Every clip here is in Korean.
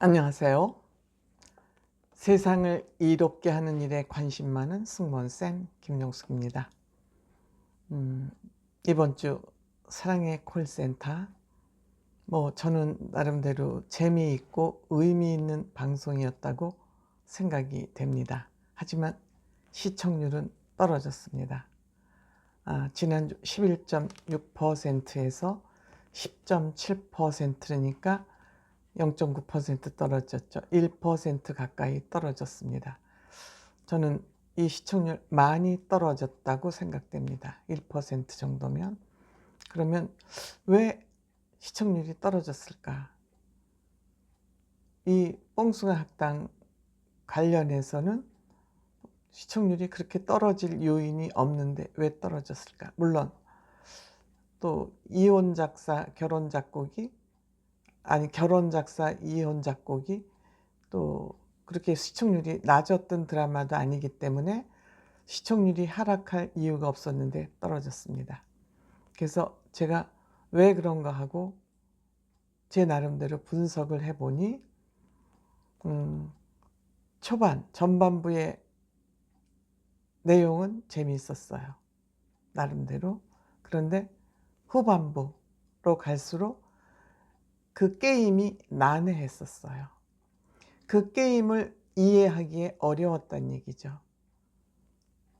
안녕하세요. 세상을 이롭게 하는 일에 관심 많은 승무원쌤 김용숙입니다. 음, 이번 주 사랑의 콜센터, 저는 나름대로 재미있고 의미 있는 방송이었다고 생각이 됩니다. 하지만 시청률은 떨어졌습니다. 지난주 11.6%에서 10.7%니까 0.9% 떨어졌죠. 1% 가까이 떨어졌습니다. 저는 이 시청률 많이 떨어졌다고 생각됩니다. 1% 정도면. 그러면 왜 시청률이 떨어졌을까? 이 뽕숭아 학당 관련해서는 시청률이 그렇게 떨어질 요인이 없는데 왜 떨어졌을까? 물론 또 이혼 작사 결혼 작곡이 결혼 작사 이혼 작곡이 또 그렇게 시청률이 낮았던 드라마도 아니기 때문에 시청률이 하락할 이유가 없었는데 떨어졌습니다. 그래서 제가 왜 그런가 하고 제 나름대로 분석을 해보니 전반부의 내용은 재미있었어요. 나름대로. 그런데 후반부로 갈수록 그 게임이 난해했었어요. 그 게임을 이해하기에 어려웠다는 얘기죠.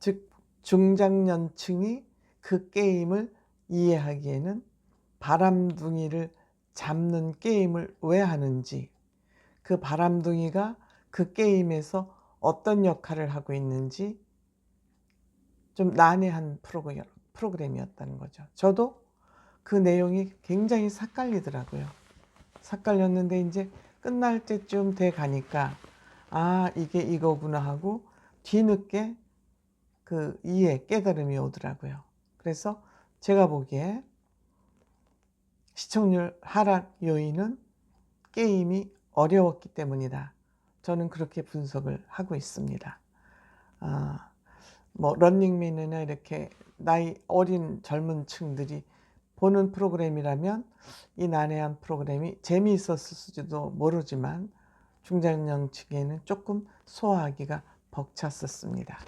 즉 중장년층이 그 게임을 이해하기에는 바람둥이를 잡는 게임을 왜 하는지, 그 바람둥이가 그 게임에서 어떤 역할을 하고 있는지 좀 난해한 프로그램이었다는 거죠. 저도 그 내용이 굉장히 삭갈리더라고요. 삭갈렸는데 이제 끝날 때쯤 돼 가니까 이게 이거구나 하고 뒤늦게 그 깨달음이 오더라고요. 그래서 제가 보기에 시청률 하락 요인은 게임이 어려웠기 때문이다. 저는 그렇게 분석을 하고 있습니다. 런닝맨이나 이렇게 나이 어린 젊은 층들이 보는 프로그램이라면 이 난해한 프로그램이 재미있었을지도 모르지만 중장년층에는 조금 소화하기가 벅찼었습니다.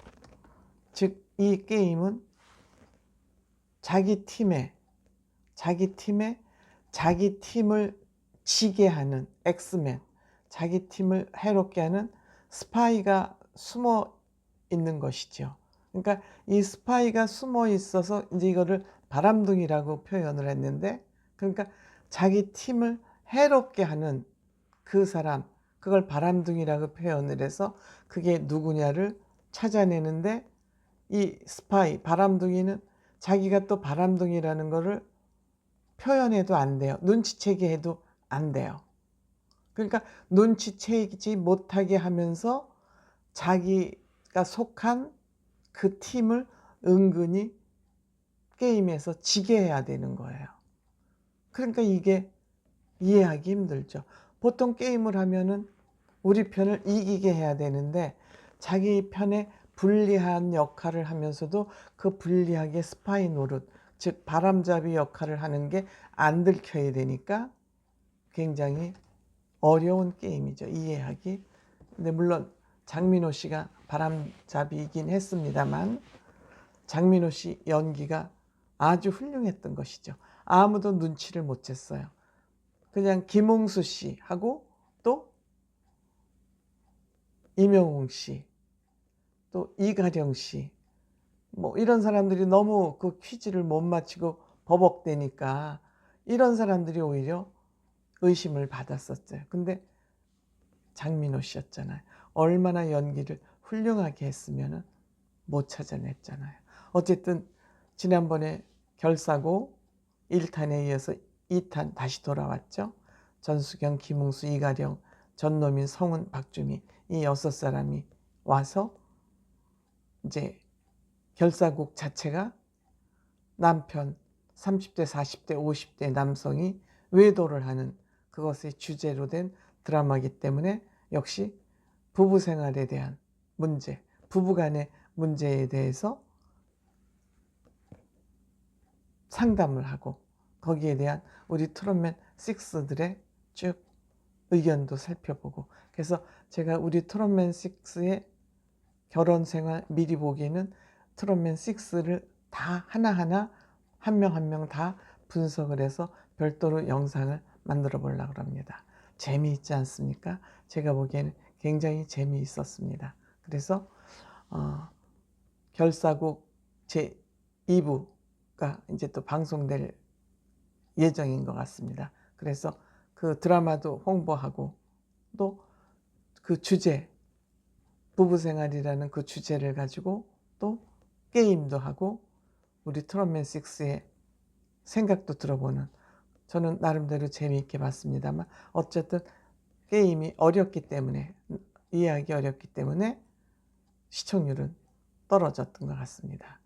즉 이 게임은 자기 팀을 지게 하는 엑스맨, 자기 팀을 해롭게 하는 스파이가 숨어 있는 것이죠. 그러니까 이 스파이가 숨어 있어서 이제 이거를 바람둥이라고 표현을 했는데, 그러니까 자기 팀을 해롭게 하는 그 사람, 그걸 바람둥이라고 표현을 해서 그게 누구냐를 찾아내는데, 이 스파이, 바람둥이는 자기가 또 바람둥이라는 거를 표현해도 안 돼요. 눈치채게 해도 안 돼요. 그러니까 눈치채지 못하게 하면서 자기가 속한 그 팀을 은근히 게임에서 지게 해야 되는 거예요. 그러니까 이게 이해하기 힘들죠. 보통 게임을 하면은 우리 편을 이기게 해야 되는데 자기 편에 불리한 역할을 하면서도 그 불리하게 스파이 노릇, 즉 바람잡이 역할을 하는 게 안 들켜야 되니까 굉장히 어려운 게임이죠. 이해하기. 근데 물론 장민호 씨가 바람잡이이긴 했습니다만 장민호 씨 연기가 아주 훌륭했던 것이죠. 아무도 눈치를 못 챘어요. 그냥 김홍수 씨하고 또 임영웅 씨, 또 이가령 씨, 이런 사람들이 너무 그 퀴즈를 못 맞히고 버벅대니까 이런 사람들이 오히려 의심을 받았었어요. 근데 장민호 씨였잖아요. 얼마나 연기를 훌륭하게 했으면 못 찾아냈잖아요. 어쨌든 지난번에 결사고 1탄에 이어서 2탄 다시 돌아왔죠. 전수경, 김웅수, 이가령, 전노민, 성훈, 박주미 이 6사람이 와서 이제 결사곡 자체가 남편 30대, 40대, 50대 남성이 외도를 하는 그것의 주제로 된 드라마이기 때문에 역시 부부 생활에 대한 문제, 부부간의 문제에 대해서 상담을 하고 거기에 대한 우리 트롯맨 6들의 쭉 의견도 살펴보고. 그래서 제가 우리 트롯맨 6의 결혼 생활 미리 보기에는 트롯맨 6를 다 하나하나 한 명 한 명 다 분석을 해서 별도로 영상을 만들어 보려고 합니다. 재미있지 않습니까? 제가 보기에는 굉장히 재미있었습니다. 그래서 결사곡 제 2부가 이제 또 방송될 예정인 것 같습니다. 그래서 그 드라마도 홍보하고 또 그 주제, 부부생활이라는 그 주제를 가지고 또 게임도 하고 우리 트롯맨 6의 생각도 들어보는, 저는 나름대로 재미있게 봤습니다만 어쨌든 게임이 어렵기 때문에, 이해하기 어렵기 때문에 시청률은 떨어졌던 것 같습니다.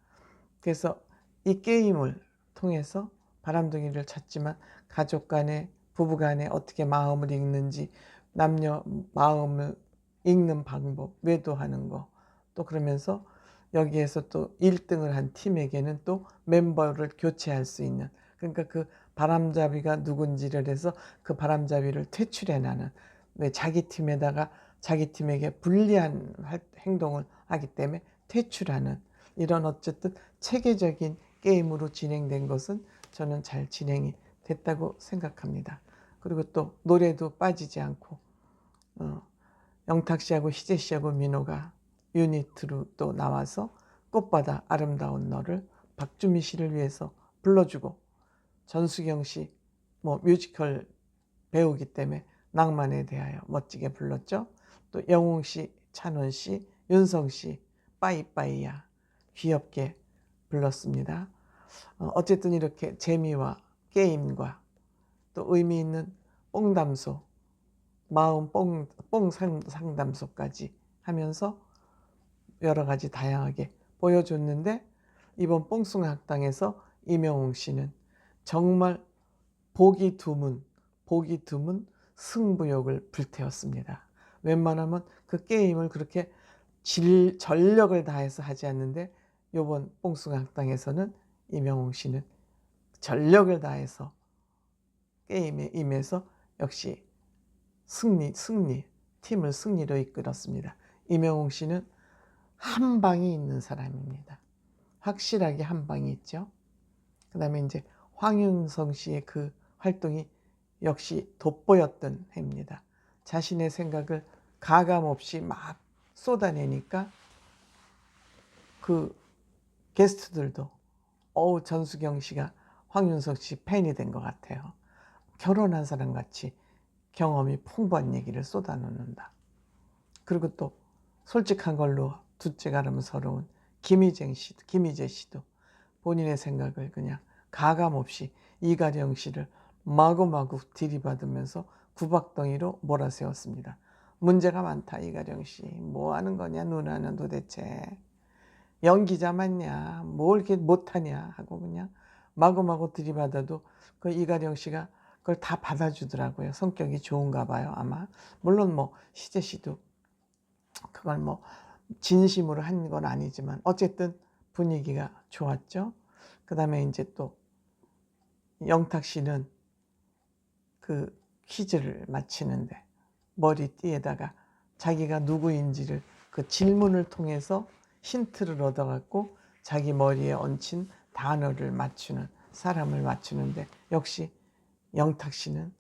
그래서 이 게임을 통해서 바람둥이를 찾지만 가족 간에, 부부 간에 어떻게 마음을 읽는지, 남녀 마음을 읽는 방법, 외도하는 거, 또 그러면서 여기에서 또 1등을 한 팀에게는 또 멤버를 교체할 수 있는, 그러니까 그 바람잡이가 누군지를 해서 그 바람잡이를 퇴출해내는, 왜 자기 팀에다가 자기 팀에게 불리한 행동을 하기 때문에 퇴출하는, 이런 어쨌든 체계적인 게임으로 진행된 것은 저는 잘 진행이 됐다고 생각합니다. 그리고 또 노래도 빠지지 않고 영탁 씨하고 희재 씨하고 민호가 유니트로 또 나와서 꽃바다 아름다운 너를 박주미 씨를 위해서 불러주고, 전수경 씨 뭐 뮤지컬 배우기 때문에 낭만에 대하여 멋지게 불렀죠. 또 영웅 씨, 찬원 씨, 윤성 씨 빠이빠이야 귀엽게 불렀습니다. 어쨌든 이렇게 재미와 게임과 또 의미 있는 뽕담소, 마음 뽕 상담소까지 하면서 여러 가지 다양하게 보여줬는데, 이번 뽕숭아학당에서 임영웅 씨는 정말 보기 드문 승부욕을 불태웠습니다. 웬만하면 그 게임을 그렇게 전력을 다해서 하지 않는데, 이번 뽕숭아학당에서는 임영웅 씨는 전력을 다해서 게임에 임해서 역시 팀을 승리로 이끌었습니다. 임영웅 씨는 한 방이 있는 사람입니다. 확실하게 한 방이 있죠. 그 다음에 이제 황윤성 씨의 그 활동이 역시 돋보였던 해입니다. 자신의 생각을 가감없이 막 쏟아내니까 그 게스트들도 전수경 씨가 황윤석 씨 팬이 된 것 같아요. 결혼한 사람 같이 경험이 풍부한 얘기를 쏟아놓는다. 그리고 또 솔직한 걸로 둘째 가름은 서러운 김희재 씨도 본인의 생각을 그냥 가감없이 이가령 씨를 마구마구 들이받으면서 구박덩이로 몰아세웠습니다. 문제가 많다 이가령 씨, 뭐 하는 거냐 누나는 도대체, 연기자 맞냐, 뭘 이렇게 못하냐 하고 그냥 마구마구 들이받아도 그 이가령 씨가 그걸 다 받아주더라고요. 성격이 좋은가 봐요 아마. 물론 뭐 희재 씨도 그걸 뭐 진심으로 한 건 아니지만 어쨌든 분위기가 좋았죠. 그 다음에 이제 또 영탁 씨는 그 퀴즈를 맞히는데 머리띠에다가 자기가 누구인지를 그 질문을 통해서 힌트를 얻어갖고 자기 머리에 얹힌 단어를 맞추는, 사람을 맞추는데 역시 영탁 씨는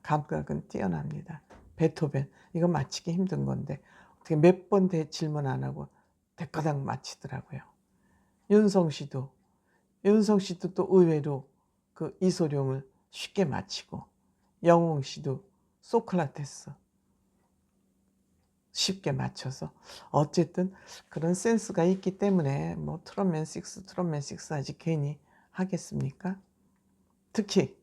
감각은 뛰어납니다. 베토벤 이거 맞히기 힘든 건데 어떻게 몇 번 질문 안 하고 대가닥 맞히더라고요. 윤성 씨도 또 의외로 그 이소룡을 쉽게 맞히고, 영웅 씨도 소크라테스 쉽게 맞춰서, 어쨌든 그런 센스가 있기 때문에 뭐 트롯맨 6 아직 괜히 하겠습니까? 특히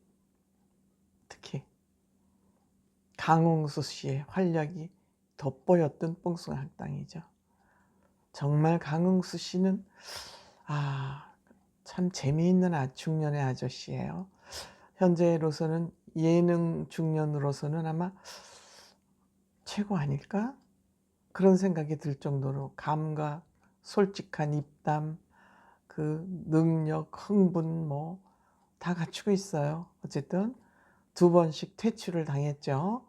강홍수 씨의 활약이 돋보였던 뽕숭아학당이죠. 정말 강홍수 씨는 참 재미있는 중년의 아저씨예요. 현재로서는 예능 중년으로서는 아마 최고 아닐까? 그런 생각이 들 정도로 감각, 솔직한 입담, 그 능력, 흥분 뭐 다 갖추고 있어요. 어쨌든 2번씩 퇴출을 당했죠.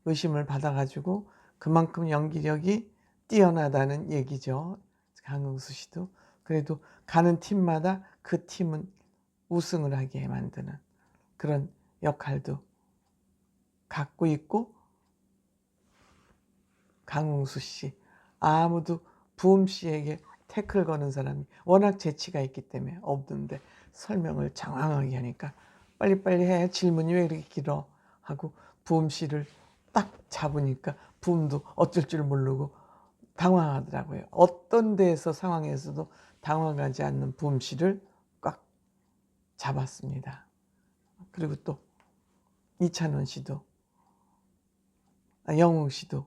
의심을 받아가지고 그만큼 연기력이 뛰어나다는 얘기죠. 강흥수 씨도. 그래도 가는 팀마다 그 팀은 우승을 하게 만드는 그런 역할도 갖고 있고, 강흥수 씨 아무도 부음 씨에게 태클 거는 사람이 워낙 재치가 있기 때문에 없는데 설명을 장황하게 하니까 빨리빨리 해, 질문이 왜 이렇게 길어 하고 부음 씨를 딱 잡으니까 부음도 어쩔 줄 모르고 당황하더라고요. 어떤 데에서 상황에서도 당황하지 않는 부음 씨를 꽉 잡았습니다. 그리고 또 이찬원 씨도, 영웅 씨도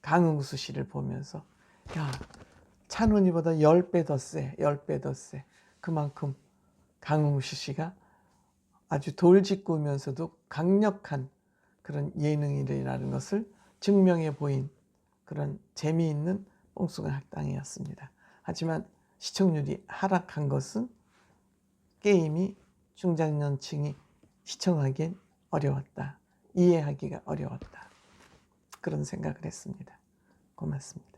강흥수 씨를 보면서 야, 찬원이보다 10배 더 세, 10배 더 세. 그만큼 강흥수 씨가 아주 돌직구면서도 강력한 그런 예능이라는 것을 증명해 보인 그런 재미있는 뽕숭아 학당이었습니다. 하지만 시청률이 하락한 것은 게임이 중장년층이 시청하기엔 어려웠다. 이해하기가 어려웠다. 그런 생각을 했습니다. 고맙습니다.